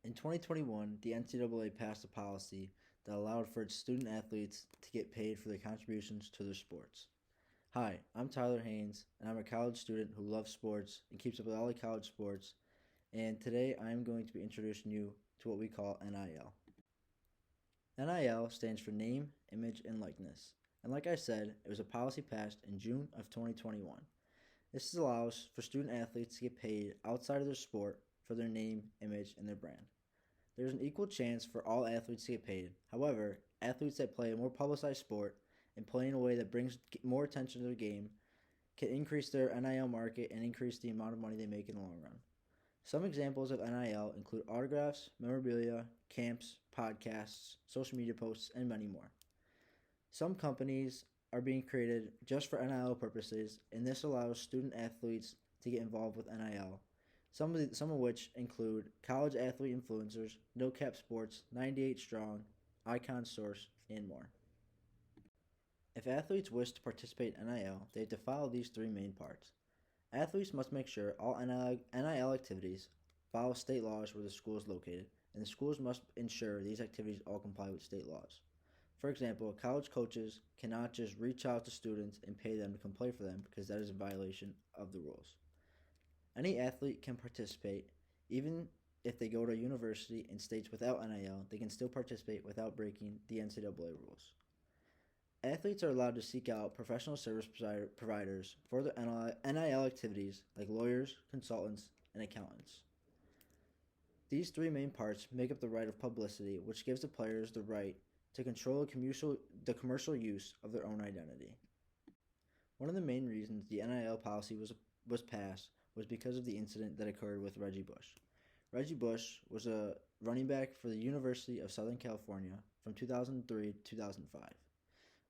In 2021, the NCAA passed a policy that allowed for its student athletes to get paid for their contributions to their sports. Hi, I'm Tyler Haynes, and I'm a college student who loves sports and keeps up with all the college sports. And today I'm going to be introducing you to what we call NIL. NIL stands for Name, Image, and Likeness. And like I said, it was a policy passed in June of 2021. This allows for student athletes to get paid outside of their sport for their name, image, and their brand. There's an equal chance for all athletes to get paid. However, athletes that play a more publicized sport and play in a way that brings more attention to their game can increase their NIL market and increase the amount of money they make in the long run. Some examples of NIL include autographs, memorabilia, camps, podcasts, social media posts, and many more. Some companies are being created just for NIL purposes, and this allows student athletes to get involved with NIL. Some of which include college athlete influencers, No Cap Sports, 98 Strong, Icon Source, and more. If athletes wish to participate in NIL, they have to follow these three main parts. Athletes must make sure all NIL activities follow state laws where the school is located, and the schools must ensure these activities all comply with state laws. For example, college coaches cannot just reach out to students and pay them to come play for them because that is a violation of the rules. Any athlete can participate, even if they go to a university in states without NIL, they can still participate without breaking the NCAA rules. Athletes are allowed to seek out professional service providers for their NIL activities like lawyers, consultants, and accountants. These three main parts make up the right of publicity, which gives the players the right to control the commercial use of their own identity. One of the main reasons the NIL policy was passed was because of the incident that occurred with Reggie Bush. Reggie Bush was a running back for the University of Southern California from 2003 to 2005.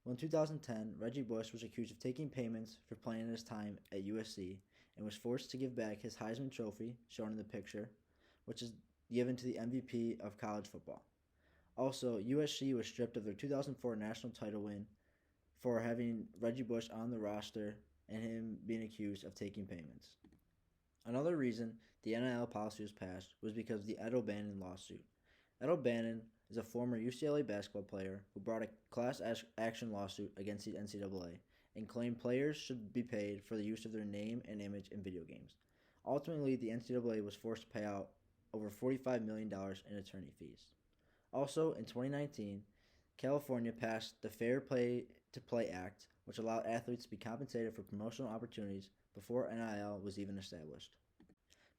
Well, in 2010, Reggie Bush was accused of taking payments for playing his time at USC and was forced to give back his Heisman Trophy, shown in the picture, which is given to the MVP of college football. Also, USC was stripped of their 2004 national title win for having Reggie Bush on the roster and him being accused of taking payments. Another reason the NIL policy was passed was because of the Ed O'Bannon lawsuit. Ed O'Bannon is a former UCLA basketball player who brought a class action lawsuit against the NCAA and claimed players should be paid for the use of their name and image in video games. Ultimately, the NCAA was forced to pay out over $45 million in attorney fees. Also, in 2019, California passed the Fair Play to Play Act, which allowed athletes to be compensated for promotional opportunities before NIL was even established.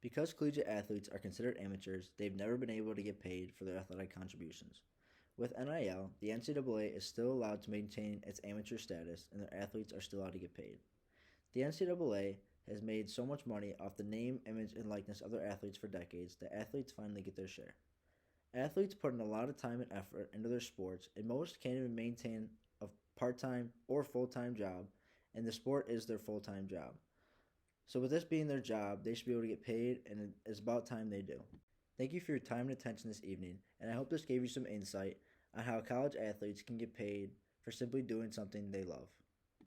Because collegiate athletes are considered amateurs, they've never been able to get paid for their athletic contributions. With NIL, the NCAA is still allowed to maintain its amateur status, and their athletes are still allowed to get paid. The NCAA has made so much money off the name, image, and likeness of their athletes for decades that athletes finally get their share. Athletes put in a lot of time and effort into their sports, and most can't even maintain a part-time or full-time job, and the sport is their full-time job. So with this being their job, they should be able to get paid, and it's about time they do. Thank you for your time and attention this evening, and I hope this gave you some insight on how college athletes can get paid for simply doing something they love.